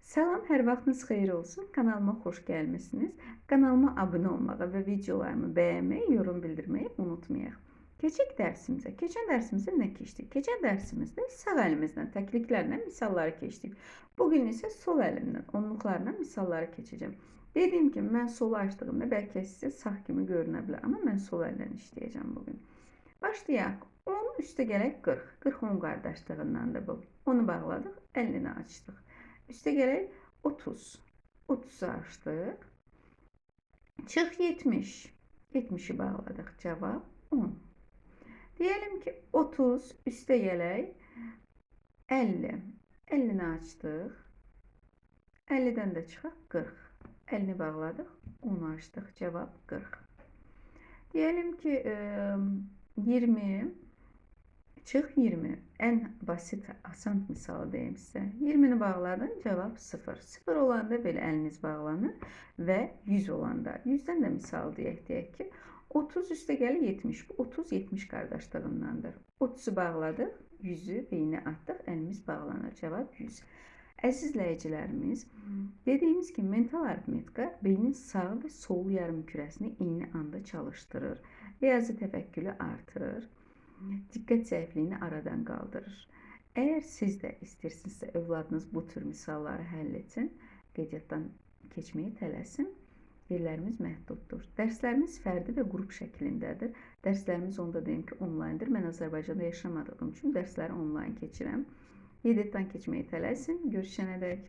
Salam, hər vaxtınız xeyir olsun. Kanalıma xoş gəlmisiniz. Kanalıma abunə olmağı və videolarımı bəyənməyi, yorum bildirməyi unutmayaq. Keçək dərsimizə. Keçən dərsimizdə nə keçdik? Keçən dərsimizdə sağ əlimizdən təkliklərlə misalları keçdik. Bugün isə sol əlimdən onluqlarla misalları keçəcəm. Dediyim kimi, mən solu açdığımda bəlkə sizə sağ kimi görünə bilər, amma mən sol əldən işləyəcəm bugün. Başlayaq. 10 üstə gələk 40. 40 10 qardaşlığındandır bu. Onu bağladıq, 50-ni açdıq. Üstə gələk 30. 30'u açdıq. Çıx 70. 70'i bağladıq. Cavab 10. Diyelim ki 30 üstə gələk 50. 50'ni açdıq. 50'den də çıxaq 40. 50'ni bağladıq. 10'u açdıq. Cavab 40. Diyelim ki 20 çıx 20. En basit, asan misalı deyim sizə. 20'ni bağladın, cavab 0. 0 olanda belə əliniz bağlanır və 100 olanda. 100'dən də misal deyək ki, 30 üstə gəlir 70. Bu 30-70 qardaşlığındandır. 30'u bağladıq, 100'ü beyninə atdıq, əlimiz bağlanır. Cavab 100. Əziz izləyicilərimiz, dediyimiz kimi mental aritmetika beynin sağ və sol yarım kürəsini eyni anda çalışdırır. Riyazi təfəkkürü artırır. Diqqət zəifliyini aradan qaldırır. Əgər siz də istəyirsinizsə övladınız bu tür misalları həll etsin, qeydiyyatdan keçməyi tələsin. Yerlərimiz məhduddur. Dərslərimiz fərdi və qrup şəklindədir. Dərslərimiz onda deyim ki, onlayndır. Mən Azərbaycanda yaşamadığım üçün dərsləri onlayn keçirəm. Qeydiyyatdan keçməyi tələsin. Görüşənədək.